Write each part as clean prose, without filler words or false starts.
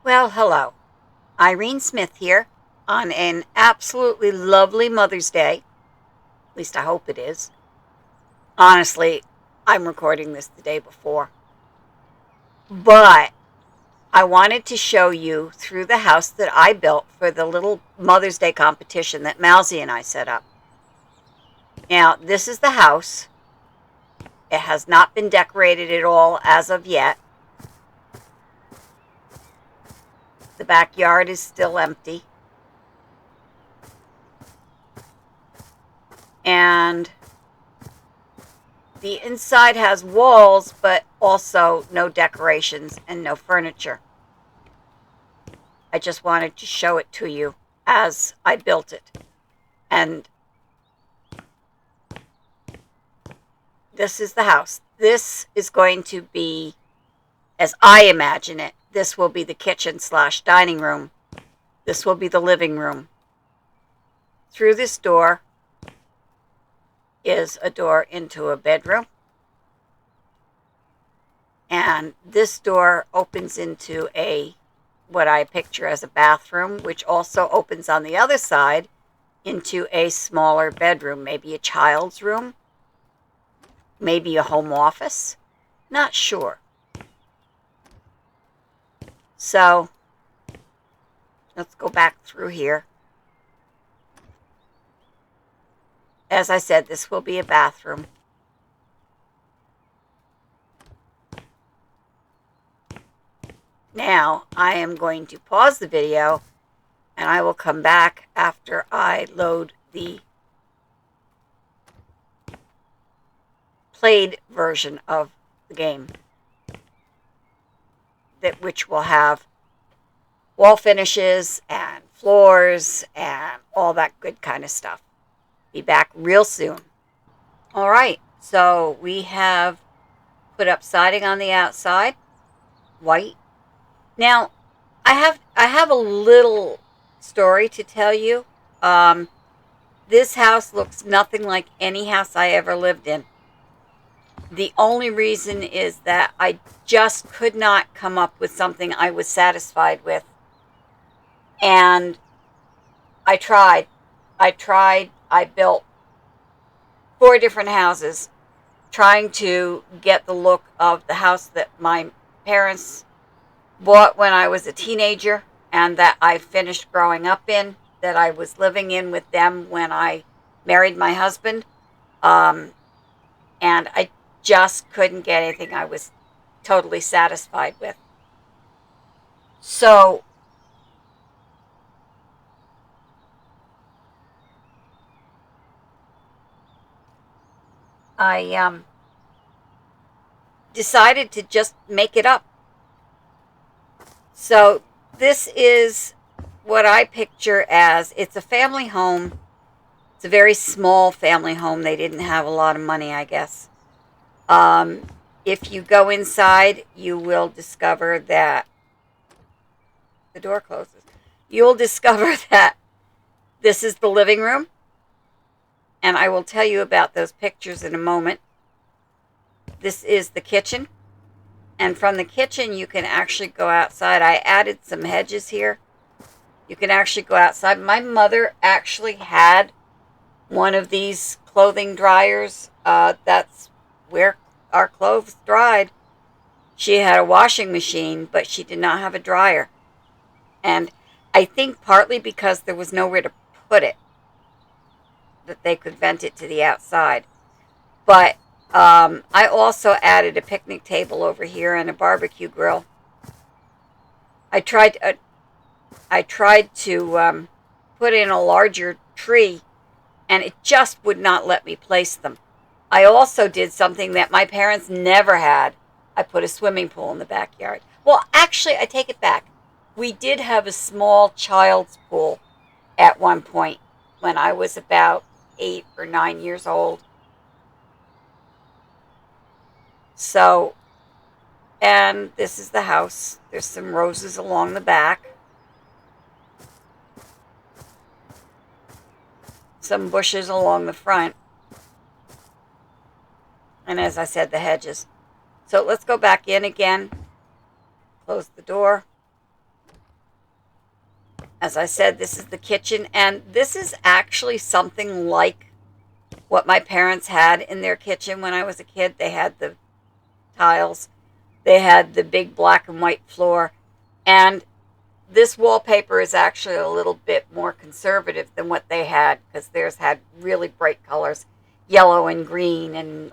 Well, hello. Irene Smith here on an absolutely lovely Mother's Day. At least I hope it is. Honestly, I'm recording this the day before. But I wanted to show you through the house that I built for the little Mother's Day competition that Malzy and I set up. Now, this is the house. It has not been decorated at all as of yet. The backyard is still empty. And the inside has walls, but also no decorations and no furniture. I just wanted to show it to you as I built it. And this is the house. This is going to be, as I imagine it, this will be the kitchen / dining room. This will be the living room. Through this door is a door into a bedroom. And this door opens into what I picture as a bathroom, which also opens on the other side into a smaller bedroom, maybe a child's room, maybe a home office, not sure. So let's go back through here. As I said, this will be a bathroom. Now I am going to pause the video and I will come back after I load the played version of the game, which will have wall finishes and floors and all that good kind of stuff. Be back real soon. All right, so we have put up siding on the outside, white. Now, I have a little story to tell you. This house looks nothing like any house I ever lived in. The only reason is that I just could not come up with something I was satisfied with. And I tried. I built 4 different houses trying to get the look of the house that my parents bought when I was a teenager and that I finished growing up in, that I was living in with them when I married my husband. And I just couldn't get anything I was totally satisfied with. So I decided to just make it up. So this is what I picture as, it's a family home. It's a very small family home. They didn't have a lot of money, I guess. If you go inside, you will discover that the door closes. You'll discover that this is the living room. And I will tell you about those pictures in a moment. This is the kitchen. And from the kitchen, you can actually go outside. I added some hedges here. You can actually go outside. My mother actually had one of these clothing dryers. That's where our clothes dried. She had a washing machine, but she did not have a dryer. And I think partly because there was nowhere to put it, that they could vent it to the outside. But I also added a picnic table over here and a barbecue grill. I tried to put in a larger tree, and it just would not let me place them. I also did something that my parents never had. I put a swimming pool in the backyard. Well, actually, I take it back. We did have a small child's pool at one point when I was about 8 or 9 years old. So, and this is the house. There's some roses along the back. Some bushes along the front. And as I said, the hedges. So let's go back in again. Close the door. As I said, this is the kitchen, and this is actually something like what my parents had in their kitchen when I was a kid. They had the tiles, they had the big black and white floor, and this wallpaper is actually a little bit more conservative than what they had because theirs had really bright colors, yellow and green and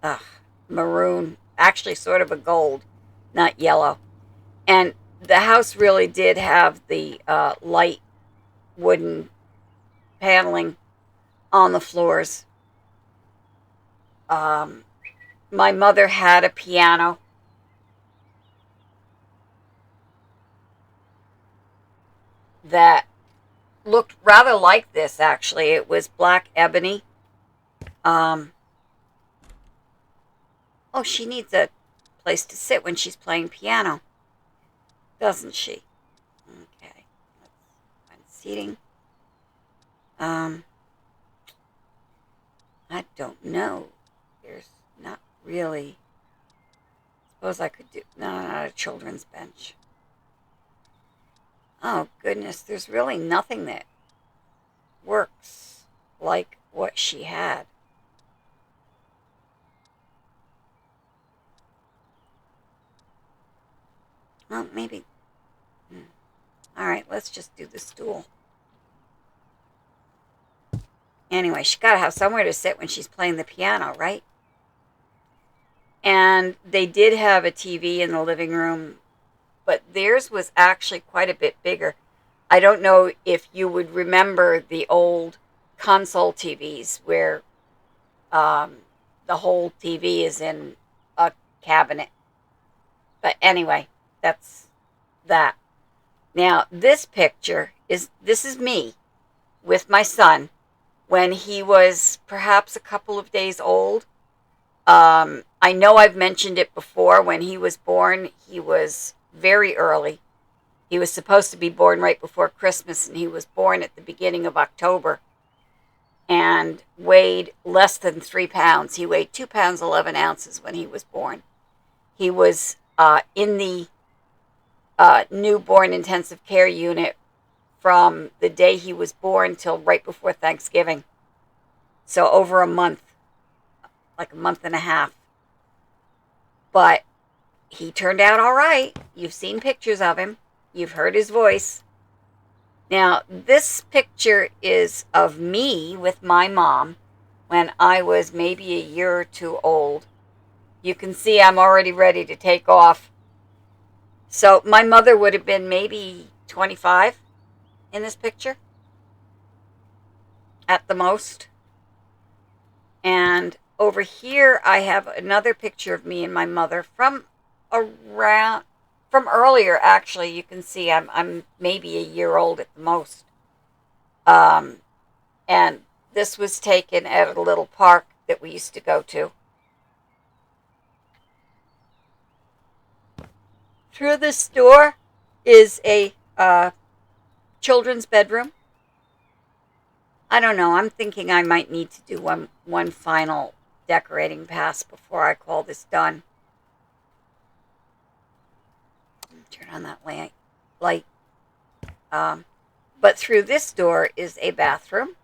uh, maroon, actually sort of a gold, not yellow. And the house really did have the light wooden paneling on the floors. Um, my mother had a piano that looked rather like this, actually. It was black ebony. Um, oh, she needs a place to sit when she's playing piano, doesn't she? Okay, let's find seating. Um, I don't know. There's not really. Suppose I could do. No, not a children's bench. Oh, goodness. There's really nothing that works like what she had. Well, maybe. All right, let's just do the stool. Anyway, she got to have somewhere to sit when she's playing the piano, right? And they did have a TV in the living room, but theirs was actually quite a bit bigger. I don't know if you would remember the old console TVs where the whole TV is in a cabinet. But anyway, that's that. Now, this is me with my son when he was perhaps a couple of days old. I know I've mentioned it before. When he was born, he was very early. He was supposed to be born right before Christmas, and he was born at the beginning of October and weighed less than 3 pounds. He weighed 2 pounds 11 ounces when he was born. He was in the newborn intensive care unit from the day he was born till right before Thanksgiving. So over a month, like a month and a half. But he turned out all right. You've seen pictures of him. You've heard his voice. Now, this picture is of me with my mom when I was maybe a year or two old. You can see I'm already ready to take off. So my mother would have been maybe 25 in this picture at the most. And over here I have another picture of me and my mother from earlier. Actually, you can see I'm maybe a year old at the most. Um, and this was taken at a little park that we used to go to. Through this door is a children's bedroom. I don't know. I'm thinking I might need to do one final decorating pass before I call this done. Turn on that light. But through this door is a bathroom,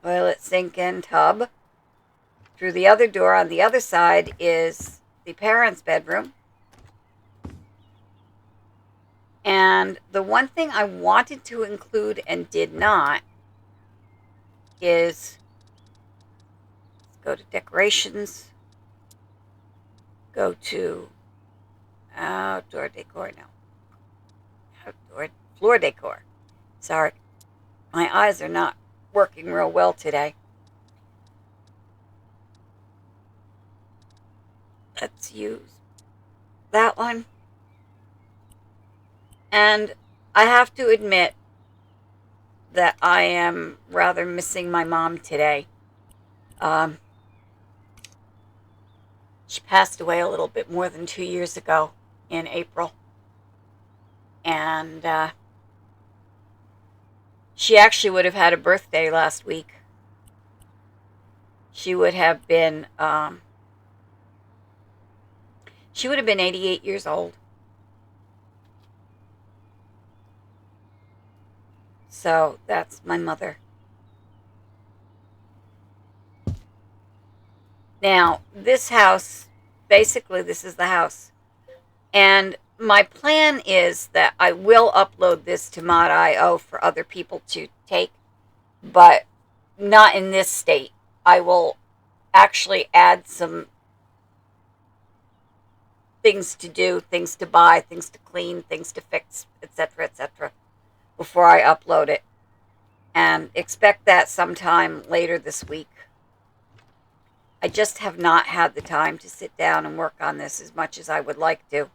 toilet, sink, and tub. Through the other door on the other side is the parents' bedroom. And the one thing I wanted to include and did not is, let's go to decorations, go to outdoor decor, outdoor floor decor. Sorry, my eyes are not working real well today. Let's use that one. And I have to admit that I am rather missing my mom today. She passed away a little bit more than 2 years ago in April. And she actually would have had a birthday last week. She would have been 88 years old. So that's my mother. Now, this house, basically, this is the house. And my plan is that I will upload this to Mod.io for other people to take, but not in this state. I will actually add some things to do, things to buy, things to clean, things to fix, etc., before I upload it. And expect that sometime later this week. I just have not had the time to sit down and work on this as much as I would like to.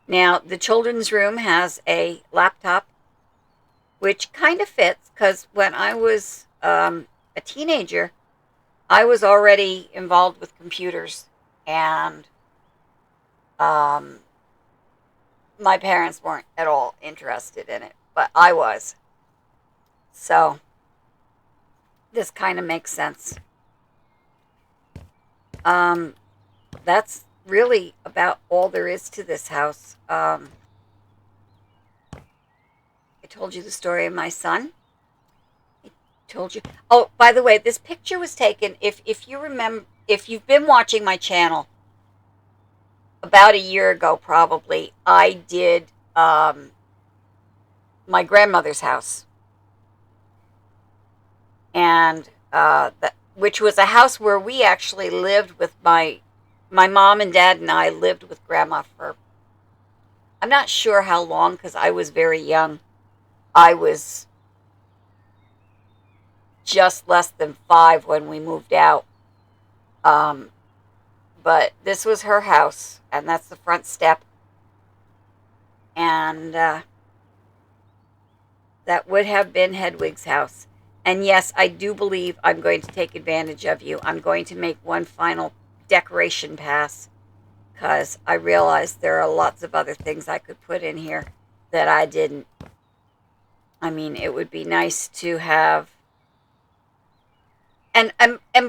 Now, the children's room has a laptop, which kind of fits because when I was a teenager, I was already involved with computers, and um, my parents weren't at all interested in it, but I was. So this kind of makes sense. Um, that's really about all there is to this house. I told you the story of my son. I told you. Oh, by the way, this picture was taken. If you remember, if you've been watching my channel, about a year ago, probably I did my grandmother's house, and which was a house where we actually lived with my mom and dad, and I lived with grandma for, I'm not sure how long because I was very young. I was just less than 5 when we moved out. Um, but this was her house, and that's the front step. And that would have been Hedwig's house. And yes, I do believe I'm going to take advantage of you. I'm going to make one final decoration pass because I realized there are lots of other things I could put in here that I didn't. I mean, it would be nice to have. And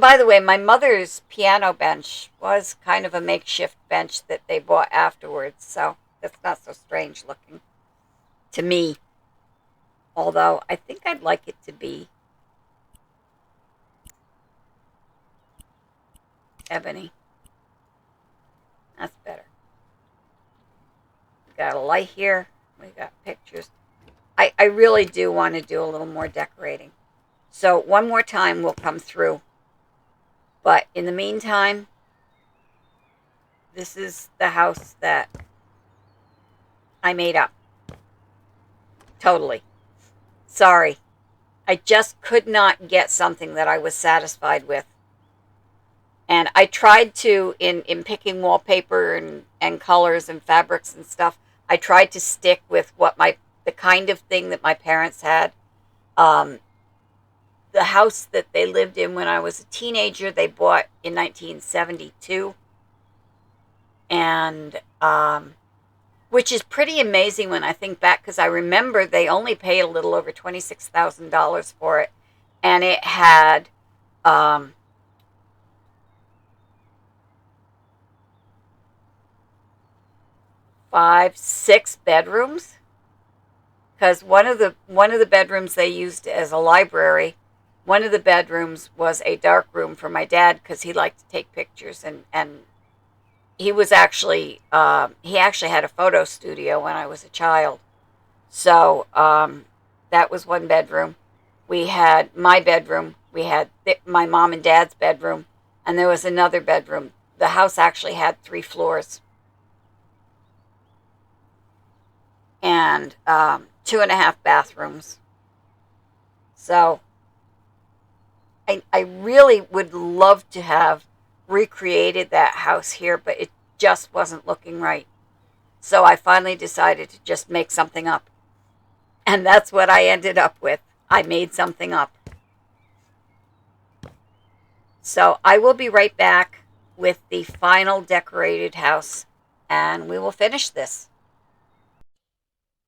by the way, my mother's piano bench was kind of a makeshift bench that they bought afterwards, so that's not so strange looking to me. Although I think I'd like it to be ebony. That's better. We got a light here. We got pictures. I really do want to do a little more decorating. So one more time we'll come through. But in the meantime, this is the house that I made up. Totally. Sorry. I just could not get something that I was satisfied with. And I tried to, in picking wallpaper and colors and fabrics and stuff, I tried to stick with the kind of thing that my parents had. Um, the house that they lived in when I was a teenager, they bought in 1972. And which is pretty amazing when I think back, because I remember they only paid a little over $26,000 for it, and it had 6 bedrooms. Because one of the bedrooms they used as a library. One of the bedrooms was a dark room for my dad because he liked to take pictures, and he actually had a photo studio when I was a child. So that was one bedroom. We had my bedroom. We had my mom and dad's bedroom, and there was another bedroom. The house actually had 3 floors, and 2.5 bathrooms. So I really would love to have recreated that house here, but it just wasn't looking right. So I finally decided to just make something up. And that's what I ended up with. I made something up. So I will be right back with the final decorated house, and we will finish this.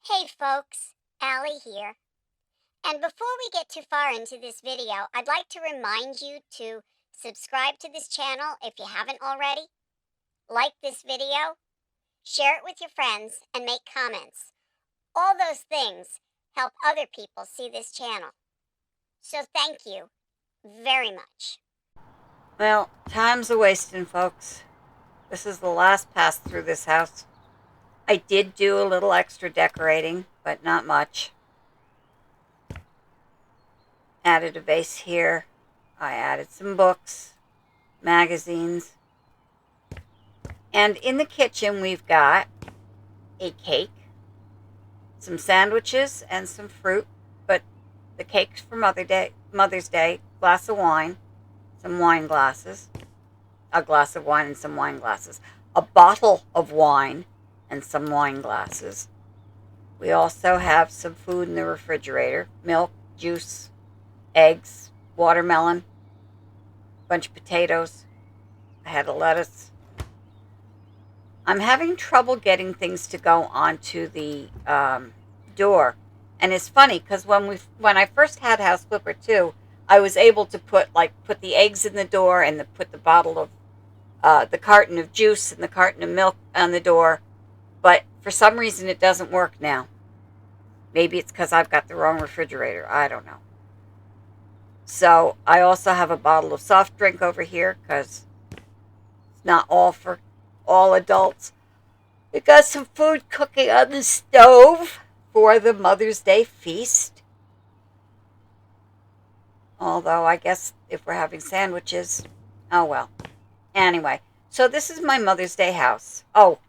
Hey folks, Allie here. And before we get too far into this video, I'd like to remind you to subscribe to this channel if you haven't already, like this video, share it with your friends, and make comments. All those things help other people see this channel. So thank you very much. Well, time's a wasting, folks. This is the last pass through this house. I did do a little extra decorating, but not much. Added a vase here. I added some books, magazines. And in the kitchen, we've got a cake, some sandwiches, and some fruit. But the cake's for Mother's Day, glass of wine, some wine glasses, a glass of wine and some wine glasses, a bottle of wine and some wine glasses. We also have some food in the refrigerator, milk, juice, eggs, watermelon, bunch of potatoes, a head of lettuce. I'm having trouble getting things to go onto the door. And it's funny because when I first had House Flipper 2, I was able to put the eggs in the door and put the bottle of the carton of juice and the carton of milk on the door. But for some reason it doesn't work now. Maybe it's because I've got the wrong refrigerator. I don't know. So I also have a bottle of soft drink over here because it's not all for all adults. We got some food cooking on the stove for the Mother's Day feast. Although I guess if we're having sandwiches, oh well. Anyway, so this is my Mother's Day house. Oh,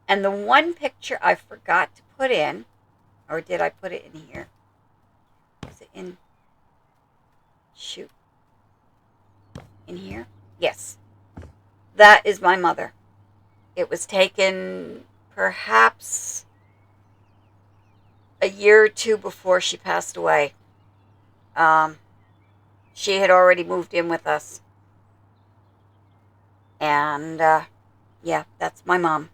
and the one picture I forgot to put in, or did I put it in here? Is it in? Shoot. In here? Yes. That is my mother. It was taken perhaps a year or two before she passed away. She had already moved in with us. And, yeah, that's my mom.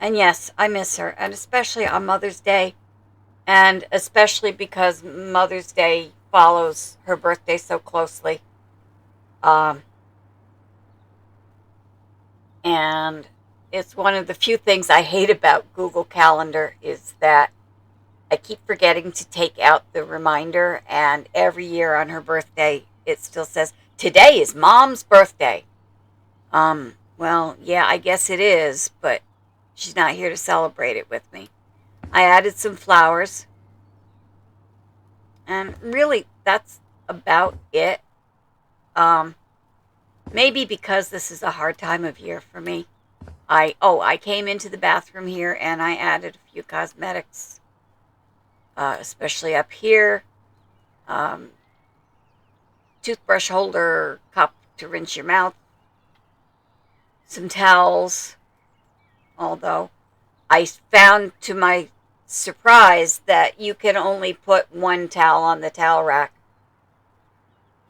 And yes, I miss her, and especially on Mother's Day, and especially because Mother's Day follows her birthday so closely. And it's one of the few things I hate about Google Calendar is that I keep forgetting to take out the reminder, and every year on her birthday, it still says, today is Mom's birthday. Well, yeah, I guess it is, but she's not here to celebrate it with me. I added some flowers, and really, that's about it. Maybe because this is a hard time of year for me. I came into the bathroom here and I added a few cosmetics, especially up here. Toothbrush holder, cup to rinse your mouth, some towels. Although I found to my surprise that you can only put one towel on the towel rack.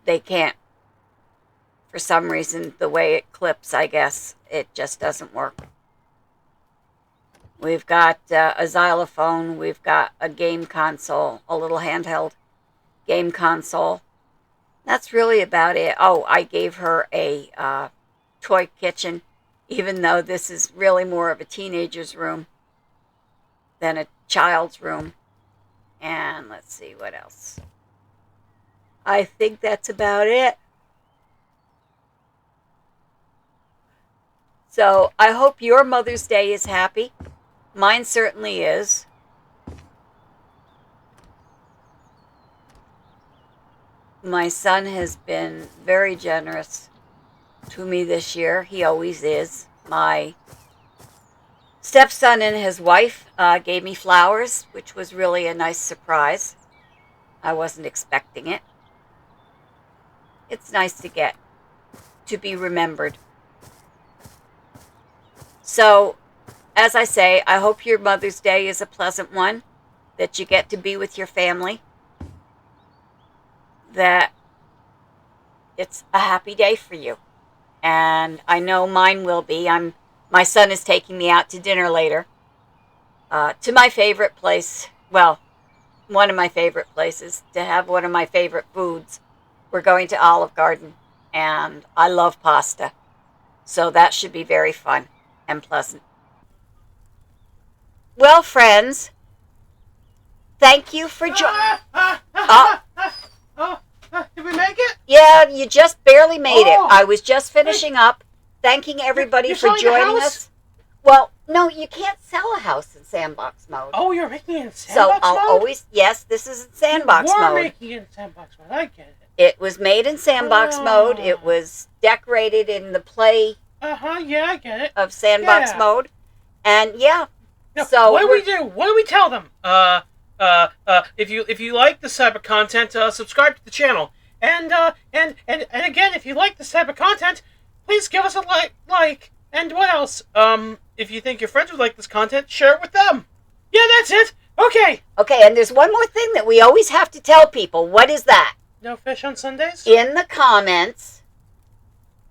They can't. For some reason, the way it clips, I guess, it just doesn't work. We've got a xylophone. We've got a game console, a little handheld game console. That's really about it. Oh, I gave her a toy kitchen, even though this is really more of a teenager's room than a child's room. And let's see what else. I think that's about it. So I hope your Mother's Day is happy. Mine certainly is. My son has been very generous to me this year. He always is. My stepson and his wife gave me flowers, which was really a nice surprise. I wasn't expecting it. It's nice to be remembered. So, as I say, I hope your Mother's Day is a pleasant one, that you get to be with your family, that it's a happy day for you. And I know mine will be. My son is taking me out to dinner later, to my favorite place. Well, one of my favorite places, to have one of my favorite foods. We're going to Olive Garden, and I love pasta. So that should be very fun and pleasant. Well, friends, thank you for joining. Did we make it? Yeah, you just barely made it. Oh. I was just finishing up, thanking everybody You're for selling the joining house? us. Well, no, you can't sell a house in Sandbox Mode. Oh, you're making it in So Sandbox I'll Mode? always, yes, this is in Sandbox You were Mode. making it in Sandbox Mode. I get it. It was made in Sandbox Mode. It was decorated in the play Yeah, I get it. of Sandbox Yeah. Mode. And yeah, Now, so what do we do? What do we tell them? If you like this type of content, subscribe to the channel. And again, if you like this type of content, please give us a like. And what else? If you think your friends would like this content, share it with them. Yeah, that's it. Okay. Okay, and there's one more thing that we always have to tell people. What is that? No fish on Sundays? In the comments.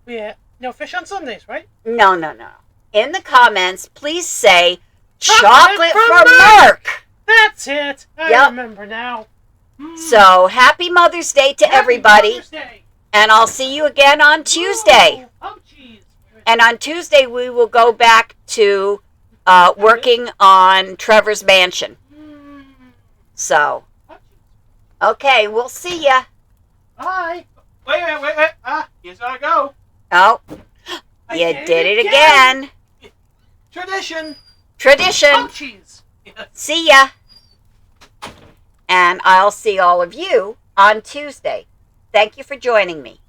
Yeah. No fish on Sundays, right? No. In the comments, please say chocolate from Merc. That's it. I remember now. So, happy Mother's Day to everybody. Mother's Day. And I'll see you again on Tuesday. Oh, jeez. And on Tuesday, we will go back to working on Trevor's mansion. So, okay, we'll see ya. Bye. Wait. Here's how I go. Oh, you did it again. Tradition. Tradition. Cheese. See ya. And I'll see all of you on Tuesday. Thank you for joining me.